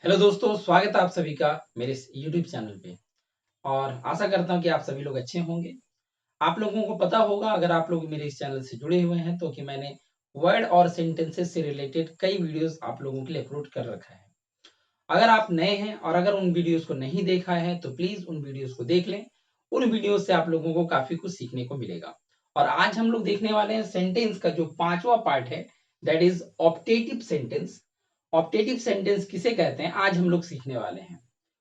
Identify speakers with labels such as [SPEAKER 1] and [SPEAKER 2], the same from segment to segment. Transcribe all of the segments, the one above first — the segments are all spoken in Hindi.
[SPEAKER 1] हेलो दोस्तों, स्वागत है आप सभी का मेरे इस यूट्यूब चैनल पे। और आशा करता हूँ कि आप सभी लोग अच्छे होंगे। आप लोगों को पता होगा, अगर आप लोग मेरे इस चैनल से जुड़े हुए हैं, तो कि मैंने वर्ड और सेंटेंसेस से रिलेटेड कई वीडियोस आप लोगों के लिए अपलोड कर रखा है। अगर आप नए हैं और अगर उन वीडियोस को नहीं देखा है तो प्लीज उन वीडियोस को देख लें। उन वीडियोस से आप लोगों को काफी कुछ सीखने को मिलेगा। और आज हम लोग देखने वाले हैं सेंटेंस का जो पांचवा पार्ट है, that is optative sentence. Optative sentence किसे कहते हैं, आज हम लोग सीखने वाले हैं।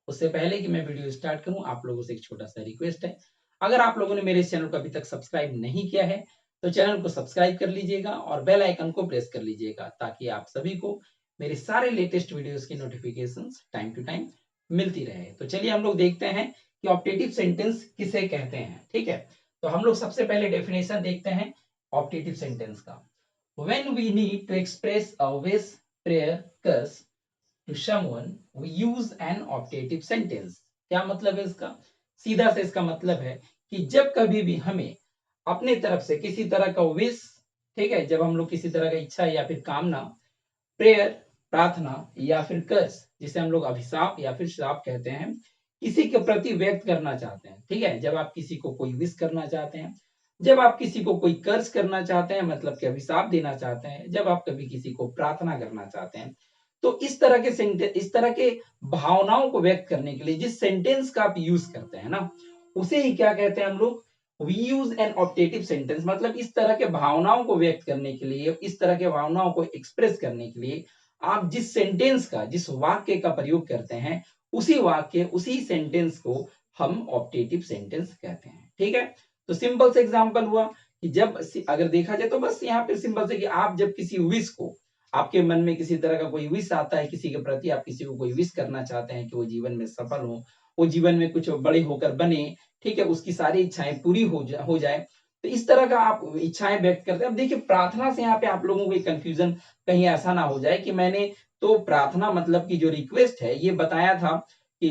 [SPEAKER 1] उससे पहले कि मैं वीडियो स्टार्ट करूं, आप लोगों से एक छोटा सा रिक्वेस्ट है। अगर आप लोगों ने मेरे इस चैनल को अभी तक सब्सक्राइब नहीं किया है तो चैनल को सब्सक्राइब कर लीजिएगा और बेल आइकन को प्रेस कर लीजिएगा, ताकि आप सभी को मेरे सारे लेटेस्ट वीडियोस की नोटिफिकेशंस टाइम टू टाइम मिलती रहे। तो चलिए हम लोग देखते हैं कि ऑप्टेटिव सेंटेंस किसे कहते हैं। ठीक है, तो हम लोग सबसे पहले डेफिनेशन देखते हैं ऑप्टेटिव सेंटेंस का। When we need to express a wish, prayer, curse to someone, we use an optative sentence। क्या मतलब है इसका? सीधा से इसका मतलब है कि जब कभी भी हमें अपने तरफ से किसी तरह का विश, ठीक है, जब हम लोग किसी तरह का इच्छा या फिर कामना, प्रेयर प्रार्थना या फिर कर्स जिसे हम लोग अभिशाप या फिर श्राप कहते हैं, किसी के प्रति व्यक्त करना चाहते हैं। ठीक है, जब आप किसी को कोई विश करना चाहते हैं, जब आप किसी को कोई कर्ज करना चाहते हैं, मतलब कि अभिशाप देना चाहते हैं, जब आप कभी किसी को प्रार्थना करना चाहते हैं, तो इस तरह के सेंटेंस, इस तरह के भावनाओं को व्यक्त करने के लिए जिस सेंटेंस का आप यूज करते हैं ना, उसे ही क्या कहते हैं हम लोग? We use an optative sentence. मतलब इस तरह के भावनाओं को व्यक्त करने के लिए, इस तरह के भावनाओं को एक्सप्रेस करने के लिए आप जिस सेंटेंस का, जिस वाक्य का प्रयोग करते हैं, उसी वाक्य, उसी सेंटेंस को हम ऑप्टेटिव सेंटेंस कहते हैं। ठीक है, तो सिंपल से एग्जांपल हुआ कि जब, अगर देखा जाए तो बस यहाँ पे सिंपल से कि आप जब किसी विश को, आपके मन में किसी तरह का कोई विश आता है, किसी के प्रति आप किसी को कोई विश करना चाहते हैं कि वो जीवन में सफल हो, वो जीवन में कुछ बड़े होकर बने, ठीक है, उसकी सारी इच्छाएं पूरी हो जाए, तो इस तरह का आप इच्छाएं व्यक्त करते हैं। अब देखिए, प्रार्थना से यहाँ पे आप लोगों को एक कंफ्यूजन कहीं ऐसा ना हो जाए कि मैंने तो प्रार्थना मतलब की जो रिक्वेस्ट है ये बताया था कि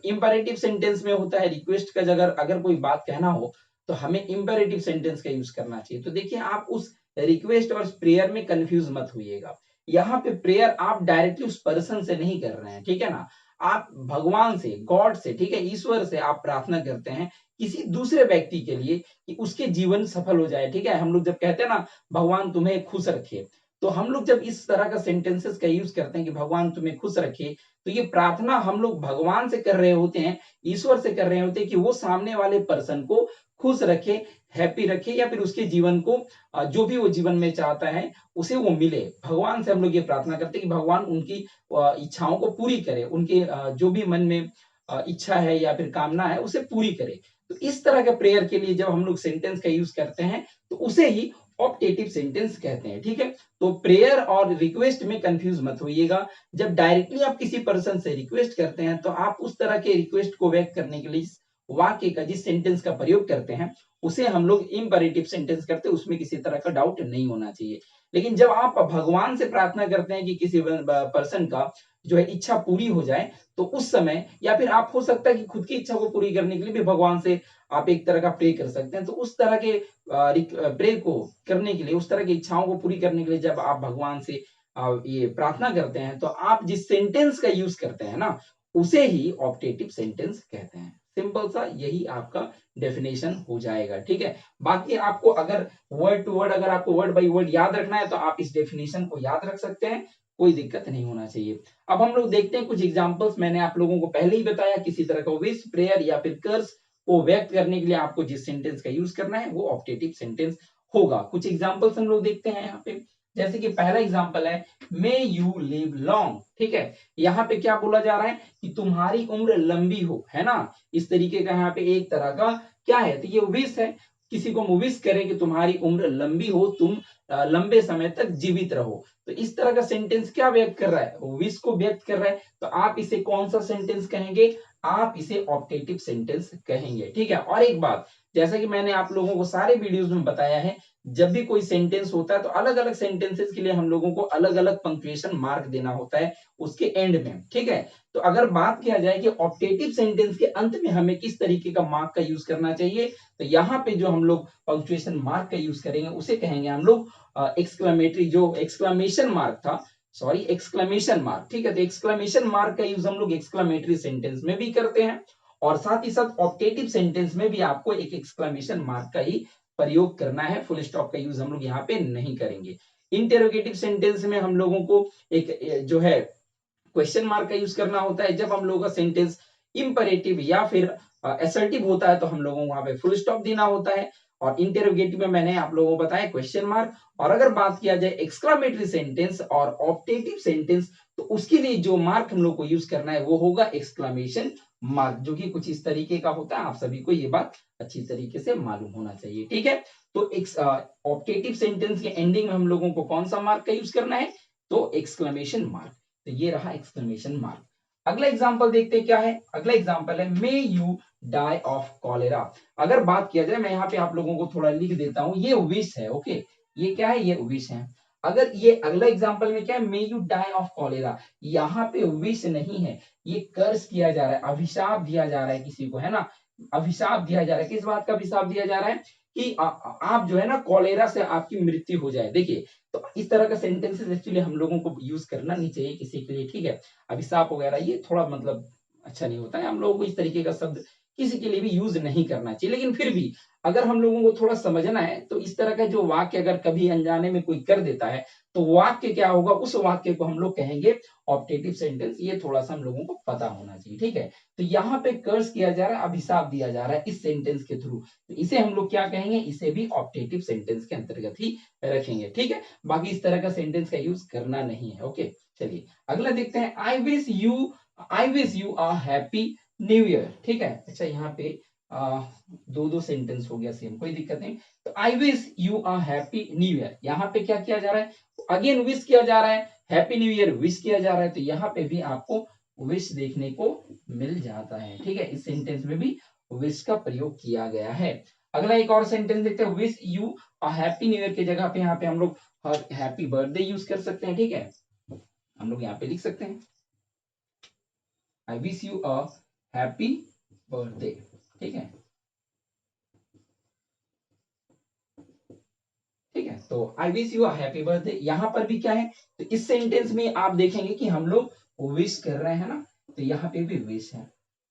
[SPEAKER 1] इंपेरेटिव सेंटेंस में होता है रिक्वेस्ट का। अगर अगर कोई बात कहना हो तो हमें इंपेरेटिव सेंटेंस का यूज करना चाहिए। तो देखिए, आप उस रिक्वेस्ट और प्रेयर में कंफ्यूज मत होइएगा। यहाँ पे प्रेयर आप डायरेक्टली उस पर्सन से नहीं कर रहे हैं, ठीक है ना, आप भगवान से, गॉड से, ठीक है, ईश्वर से आप प्रार्थना करते हैं किसी दूसरे व्यक्ति के लिए कि उसके जीवन सफल हो जाए। ठीक है, हम लोग जब कहते हैं ना भगवान तुम्हें खुश रखे, तो हम लोग जब इस तरह का सेंटेंसेस का यूज करते हैं कि भगवान तुम्हें खुश रखे, तो ये प्रार्थना हम लोग भगवान से कर रहे होते हैं, ईश्वर से कर रहे होते हैं कि वो सामने वाले पर्सन को खुश रखे, हैप्पी रखे, या फिर उसके जीवन को जो भी वो जीवन में चाहता है उसे वो मिले। भगवान से हम लोग ये प्रार्थना करते हैं कि भगवान उनकी इच्छाओं को पूरी करे, उनके जो भी मन में इच्छा है या फिर कामना है उसे पूरी करे। तो इस तरह के प्रेयर के लिए जब हम लोग सेंटेंस का यूज करते हैं तो उसे ही ऑप्टेटिव सेंटेंस कहते हैं। ठीक है, तो प्रेयर और रिक्वेस्ट में कंफ्यूज मत होइएगा। जब डायरेक्टली आप किसी पर्सन से रिक्वेस्ट करते हैं तो आप उस तरह के रिक्वेस्ट को व्यक्त करने के लिए वाक्य का, जिस सेंटेंस का प्रयोग करते हैं, उसे हम लोग इंपेरेटिव सेंटेंस करते हैं, उसमें किसी तरह का डाउट नहीं होना चाहिए। लेकिन जब आप भगवान से प्रार्थना करते हैं कि किसी पर्सन का जो है इच्छा पूरी हो जाए, तो उस समय, या फिर आप हो सकता है कि खुद की इच्छा को पूरी करने के लिए भी भगवान से आप एक तरह का प्रे कर सकते हैं। तो उस तरह के प्रे को करने के लिए, उस तरह की इच्छाओं को पूरी करने के लिए जब आप भगवान से ये प्रार्थना करते हैं, तो आप जिस सेंटेंस का यूज करते हैं ना, उसे ही ऑप्टेटिव सेंटेंस कहते हैं। सिंपल सा यही आपका डेफिनेशन हो जाएगा। ठीक है, बाकी आपको अगर वर्ड टू वर्ड, अगर आपको वर्ड बाय वर्ड याद रखना है तो आप इस डेफिनेशन को याद रख सकते हैं, कोई दिक्कत नहीं होना चाहिए। अब हम लोग देखते हैं कुछ एग्जांपल्स। मैंने आप लोगों को पहले ही बताया, किसी तरह का विश, प्रेयर या फिर कर्स को व्यक्त करने के लिए आपको जिस सेंटेंस का यूज करना है वो ऑप्टेटिव सेंटेंस होगा। कुछ एग्जांपल्स हम लोग देखते हैं यहाँ पे। जैसे कि पहला एग्जांपल है, मे यू लिव लॉन्ग। ठीक है, यहाँ पे क्या बोला जा रहा है कि तुम्हारी उम्र लंबी हो, है ना। इस तरीके का यहाँ पे एक तरह का क्या है, तो ये विश है, किसी को विश करें कि तुम्हारी उम्र लंबी हो, तुम लंबे समय तक जीवित रहो। तो इस तरह का सेंटेंस क्या व्यक्त कर रहा है, विश को व्यक्त कर रहा है। तो आप इसे कौन सा सेंटेंस कहेंगे? आप इसे ऑप्टेटिव सेंटेंस कहेंगे। ठीक है, और एक बात, जैसा कि मैंने आप लोगों को सारे वीडियोस में बताया है, जब भी कोई सेंटेंस होता है तो अलग अलग सेंटेंसेस के लिए हम लोगों को अलग अलग पंक्चुएशन मार्क देना होता है उसके एंड में। ठीक है, तो अगर बात किया जाए कि ऑप्टेटिव सेंटेंस के अंत में हमें किस तरीके का मार्क का यूज करना चाहिए, तो यहाँ पे जो हम लोग पंक्चुएशन मार्क का यूज करेंगे उसे कहेंगे हम लोग एक्सक्लेमेटरी, जो एक्सक्लेमेशन मार्क था, सॉरी एक्सक्लेमेशन मार्क, ठीक है। तो एक्सक्लेमेशन मार्क का यूज हम लोग एक्सक्लेमेटरी सेंटेंस में भी करते हैं और साथ ही साथ ऑप्टेटिव सेंटेंस में भी आपको एक एक्सक्लेमेशन मार्क का ही प्रयोग करना है, फुल स्टॉप का यूज हम लोग यहाँ पे नहीं करेंगे। इंटेरोगेटिव सेंटेंस में हम लोगों को एक जो है क्वेश्चन मार्क का यूज करना होता है। जब हम लोगों का सेंटेंस इंपरेटिव या फिर असर्टिव होता है तो हम लोगों को वहां पे फुल स्टॉप देना होता है, और इंटेरोगेटिव में मैंने आप लोगों को बताया क्वेश्चन मार्क। और अगर बात किया जाए एक्सक्लामेटरी सेंटेंस और ऑप्टेटिव सेंटेंस, तो उसके लिए जो मार्क हम लोग को यूज करना है वो होगा एक्सक्लामेशन मार्क, जो कि कुछ इस तरीके का होता है। आप सभी को ये बात अच्छी तरीके से मालूम होना चाहिए, ठीक है। तो ऑप्टेटिव सेंटेंस के एंडिंग में हम लोगों को कौन सा मार्क का यूज करना है, तो एक्सक्लेमेशन मार्क। तो ये रहा एक्सक्लेमेशन मार्क। अगला एग्जांपल देखते हैं क्या है। अगला एग्जांपल है may you die of cholera. अगर बात किया जाए, मैं यहाँ पे आप लोगों को थोड़ा लिख देता हूं, ये विश है, ओके। ये क्या है, ये विश है। अगर ये अगला एग्जांपल में क्या है, may you die of cholera, यहाँ पे विश नहीं है, ये कर्स किया जा रहा है, अभिशाप दिया जा रहा है किसी को, है ना। अभिशाप दिया जा रहा है, किस बात का अभिशाप दिया जा रहा है कि आप जो है ना कॉलेरा से आपकी मृत्यु हो जाए। देखिए, तो इस तरह का सेंटेंसेस एक्चुअली हम लोगों को यूज करना नहीं चाहिए किसी के लिए, ठीक है। अभिशाप वगैरह ये थोड़ा मतलब अच्छा नहीं होता है, हम लोगों को इस तरीके का शब्द किसी के लिए भी यूज नहीं करना चाहिए। लेकिन फिर भी अगर हम लोगों को थोड़ा समझना है तो इस तरह का जो वाक्य अगर कभी अनजाने में कोई कर देता है तो वाक्य क्या होगा, उस वाक्य को हम लोग कहेंगे ऑप्टेटिव सेंटेंस। ये थोड़ा सा हम लोगों को पता होना चाहिए, ठीक है। तो यहाँ पे कर्स किया जा रहा है, अभिशाप दिया जा रहा है इस सेंटेंस के थ्रू, तो इसे हम लोग क्या कहेंगे, इसे भी ऑप्टेटिव सेंटेंस के अंतर्गत ही रखेंगे, ठीक है। बाकी इस तरह का सेंटेंस का यूज करना नहीं है, ओके। चलिए अगला देखते हैं, I wish you a happy new year, ठीक है। अच्छा, यहाँ पे दो दो सेंटेंस हो गया सेम, कोई दिक्कत नहीं। तो I wish you a happy new year, यहाँ पे क्या किया जा रहा है, अगेन विश किया जा रहा है, हैप्पी न्यू ईयर विश किया जा रहा है, तो यहाँ पे भी आपको विश देखने को मिल जाता है, ठीक है। इस सेंटेंस में भी विश का प्रयोग किया गया है। अगला एक और सेंटेंस देखते हैं, wish you a happy new year की जगह पे यहाँ पे हम लोग हैप्पी बर्थडे यूज कर सकते हैं, ठीक है। हम लोग यहाँ पे लिख सकते हैं, I wish you a happy birthday, ठीक है। ठीक है, तो I wish you a happy birthday, यहां पर भी क्या है, तो इस सेंटेंस में आप देखेंगे कि हम लोग विश कर रहे हैं ना, तो यहाँ पे भी विश है,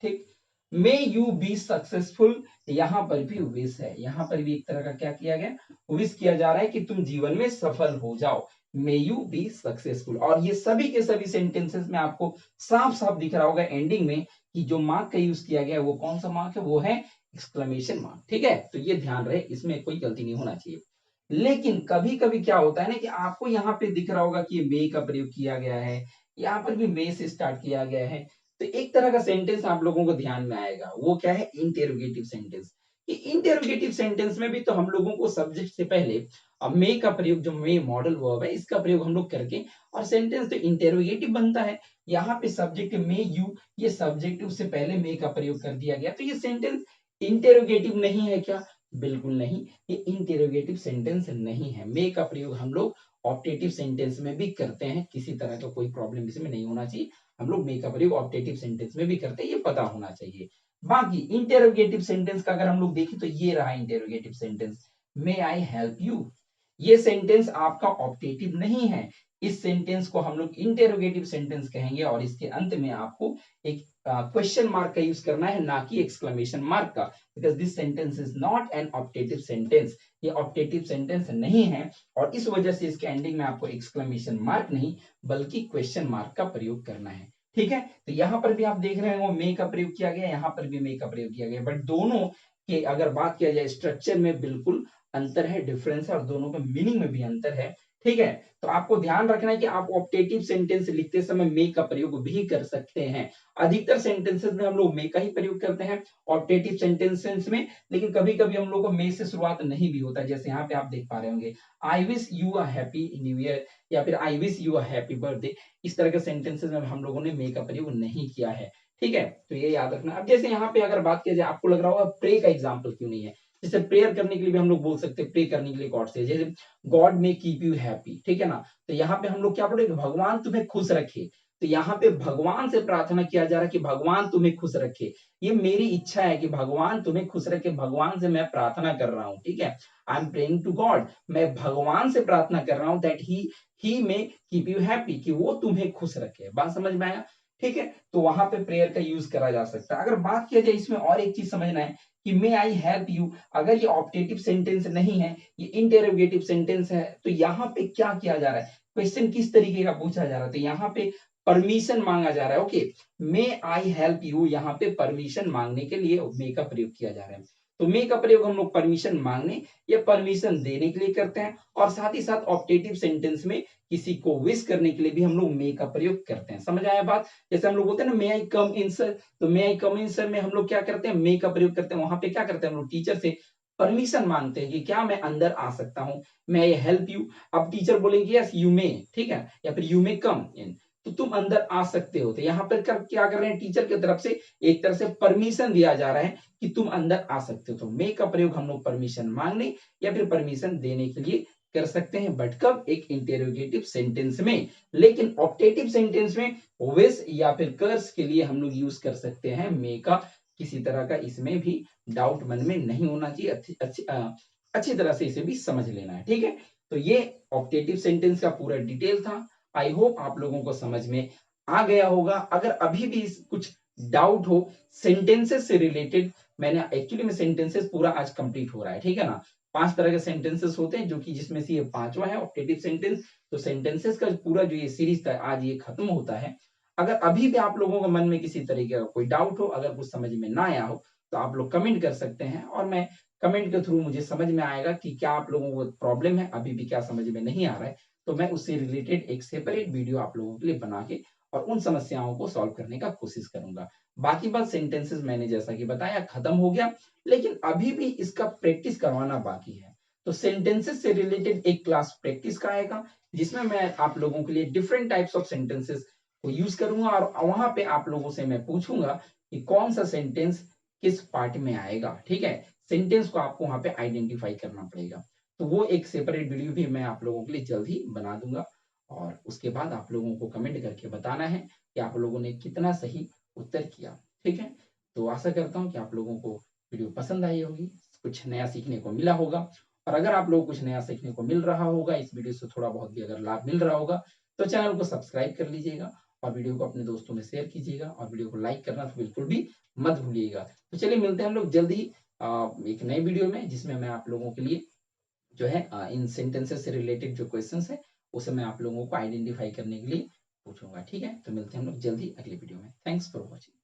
[SPEAKER 1] ठीक। मे यू बी सक्सेसफुल, यहाँ पर भी विश है, यहाँ पर भी एक तरह का क्या किया गया, विश किया जा रहा है कि तुम जीवन में सफल हो जाओ, मे यू बी सक्सेसफुल। और ये सभी के सभी सेंटेंसेस में आपको साफ साफ दिख रहा होगा एंडिंग में कि जो मार्क का यूज किया गया है वो कौन सा मार्क है, वो है एक्सक्लेमेशन मार्क, ठीक है। तो ये ध्यान रहे, इसमें कोई गलती नहीं होना चाहिए। लेकिन कभी कभी क्या होता है ना कि आपको यहाँ पे दिख रहा होगा कि ये मे का प्रयोग किया गया है, यहाँ पर भी मे से स्टार्ट किया गया है, तो एक तरह का सेंटेंस आप लोगों को ध्यान में आएगा, वो क्या है, इंटेरोगेटिव सेंटेंस। कि इंटेरोगेटिव सेंटेंस में भी तो हम लोगों को सब्जेक्ट से पहले अब मे का प्रयोग, जो मे मॉडल वर्ब है, इसका प्रयोग हम लोग करके और सेंटेंस तो इंटेरोगेटिव बनता है। यहाँ पे सब्जेक्ट मे यू, ये सब्जेक्टिव से पहले मे का प्रयोग कर दिया गया, तो ये सेंटेंस इंटेरोगेटिव नहीं है क्या, बिल्कुल नहीं, ये इंटेरोगेटिव सेंटेंस नहीं है। मे का प्रयोग हम लोग ऑप्टेटिव सेंटेंस में भी करते हैं, किसी तरह का कोई प्रॉब्लम इसमें नहीं होना चाहिए, हम लोग मे का प्रयोग ऑप्टेटिव सेंटेंस में भी करते हैं, ये पता होना चाहिए। बाकी इंटेरोगेटिव सेंटेंस का अगर हम लोग देखें तो ये रहा interrogative sentence, may I help you, ये सेंटेंस आपका ऑप्टेटिव नहीं है, इस सेंटेंस को हम लोग इंटेरोगेटिव सेंटेंस कहेंगे, और इसके अंत में आपको एक क्वेश्चन मार्क का यूज करना है, ना कि एक्सक्लेमेशन मार्क का, because this sentence is not an optative sentence, ये ऑप्टेटिव सेंटेंस नहीं है, और इस वजह से इसके एंडिंग में आपको एक्सक्लेमेशन मार्क नहीं बल्कि क्वेश्चन मार्क का प्रयोग करना है, ठीक है। तो यहाँ पर भी आप देख रहे हैं वो मे का प्रयोग किया गया, यहाँ पर भी मे का प्रयोग किया गया, बट दोनों के अगर बात किया जाए स्ट्रक्चर में बिल्कुल अंतर है, डिफरेंस है, और दोनों के मीनिंग में भी अंतर है, ठीक है। तो आपको ध्यान रखना है कि आप ऑप्टेटिव सेंटेंस लिखते समय मे का प्रयोग भी कर सकते हैं। अधिकतर सेंटेंसेस में हम लोग मे का ही प्रयोग करते हैं ऑप्टेटिव सेंटेंसेस में, लेकिन कभी कभी हम लोग को मे से शुरुआत नहीं भी होता, जैसे यहाँ पे आप देख पा रहे होंगे, I wish you a happy new year, या फिर I wish you a happy birthday, इस तरह के सेंटेंसेस में हम लोगों ने मे का प्रयोग नहीं किया है, ठीक है। तो ये याद रखना। अब जैसे यहाँ पे अगर बात किया जाए, आपको लग रहा होगा प्रे का एग्जाम्पल क्यों नहीं है, जैसे प्रेयर करने के लिए भी हम लोग बोल सकते हैं, प्रे करने के लिए गॉड से, जैसे God may keep you happy, ठीक है ना। तो यहाँ पे हम लोग क्या पढ़ेंगे, भगवान तुम्हें खुश रखे, तो यहाँ पे भगवान से प्रार्थना किया जा रहा है कि भगवान तुम्हें खुश रखे। ये मेरी इच्छा है कि भगवान तुम्हें खुश रखे, भगवान से मैं प्रार्थना कर रहा हूँ, ठीक है। I am praying to God, मैं भगवान से प्रार्थना कर रहा हूँ that he may keep you happy, कि वो तुम्हें खुश रखे। बात समझ में आया, ठीक है। तो वहां पे प्रेयर का यूज करा जा सकता है। अगर बात किया जाए इसमें और एक चीज समझना है कि मे आई हेल्प यू, अगर ये ऑप्टेटिव सेंटेंस नहीं है, ये इंटेरोगेटिव सेंटेंस है, तो यहाँ पे क्या किया जा रहा है, क्वेश्चन किस तरीके का पूछा जा रहा है, तो यहाँ पे परमिशन मांगा जा रहा है। Okay, may I help you, यहाँ पे परमिशन मांगने के लिए मे का प्रयोग किया जा रहा है। तो मे का प्रयोग हम लोग परमिशन मांगने या परमिशन देने के लिए करते हैं, और साथ ही साथ ऑप्टेटिव सेंटेंस में किसी को विश करने के लिए भी हम लोग मे का प्रयोग करते हैं। समझ आया बात? जैसे हम लोग बोलते हैं ना, मे आई कम इन सर, तो मे आई कम इन सर में हम लोग क्या करते हैं, मे का प्रयोग करते हैं। वहां पे क्या करते हैं हम लोग, टीचर से परमिशन मांगते हैं कि क्या मैं अंदर आ सकता हूं, मे आई हेल्प यू। अब टीचर बोलेंगे यस यू मे, ठीक है, या फिर यू मे कम इन, तो तुम अंदर आ सकते हो। तो यहाँ पर क्या कर रहे हैं, टीचर की तरफ से एक तरह से परमिशन दिया जा रहा है कि तुम अंदर आ सकते हो। तो मे का प्रयोग हम लोग परमिशन मांगने या फिर परमिशन देने के लिए कर सकते हैं, बट कब, एक इंटेरोगेटिव सेंटेंस में। लेकिन ऑप्टेटिव सेंटेंस में विश या फिर कर्स के लिए हम लोग यूज कर सकते हैं मे का। किसी तरह का इसमें भी डाउट मन में नहीं होना चाहिए, अच्छी तरह से इसे भी समझ लेना है, ठीक है। तो ये ऑप्टेटिव सेंटेंस का पूरा डिटेल था। आई होप आप लोगों को समझ में आ गया होगा। अगर अभी भी कुछ डाउट हो सेंटेंसेस से रिलेटेड, मैंने एक्चुअली में सेंटेंसेस पूरा आज कंप्लीट हो रहा है, ठीक है ना। 5 तरह के सेंटेंसेस होते हैं, जो कि जिसमें से ये 5वां है ऑप्टेटिव सेंटेंस। तो सेंटेंसेस का पूरा जो ये सीरीज था आज ये खत्म होता है। अगर अभी भी आप लोगों के मन में किसी तरीके का कोई डाउट हो, अगर कुछ समझ में ना आया हो, तो आप लोग कमेंट कर सकते हैं, और मैं कमेंट के थ्रू मुझे समझ में आएगा कि क्या आप लोगों को प्रॉब्लम है, अभी भी क्या समझ में नहीं आ रहा है, तो मैं उससे रिलेटेड एक सेपरेट वीडियो आप लोगों के लिए बना के और उन समस्याओं को सॉल्व करने का कोशिश करूंगा। बाकी बात सेंटेंसेस मैंने जैसा कि बताया खत्म हो गया, लेकिन अभी भी इसका प्रैक्टिस करवाना बाकी है। तो सेंटेंसेस से रिलेटेड एक क्लास प्रैक्टिस का आएगा, जिसमें मैं आप लोगों के लिए डिफरेंट टाइप्स ऑफ सेंटेंसेस को यूज करूंगा, और वहां पे आप लोगों से मैं पूछूंगा कि कौन सा सेंटेंस किस पार्ट में आएगा, ठीक है। सेंटेंस को आपको वहां पे आइडेंटिफाई करना पड़ेगा। तो वो एक सेपरेट वीडियो भी मैं आप लोगों के लिए जल्द ही बना दूंगा, और उसके बाद आप लोगों को कमेंट करके बताना है कि आप लोगों ने कितना सही उत्तर किया, ठीक है। तो आशा करता हूँ कि आप लोगों को वीडियो पसंद आई होगी, कुछ नया सीखने को मिला होगा। और अगर आप लोगों को कुछ नया सीखने को मिल रहा होगा, इस वीडियो से थोड़ा बहुत भी अगर लाभ मिल रहा होगा, तो चैनल को सब्सक्राइब कर लीजिएगा, और वीडियो को अपने दोस्तों में शेयर कीजिएगा, और वीडियो को लाइक करना तो बिल्कुल भी मत भूलिएगा। तो चलिए मिलते हैं हम लोग जल्द ही एक नए वीडियो में, जिसमें मैं आप लोगों के लिए जो है इन सेंटेंसेस से रिलेटेड जो क्वेश्चंस है, उसे मैं आप लोगों को आइडेंटिफाई करने के लिए पूछूंगा, ठीक है। तो मिलते हैं हम लोग जल्द ही अगले वीडियो में। Thanks for watching.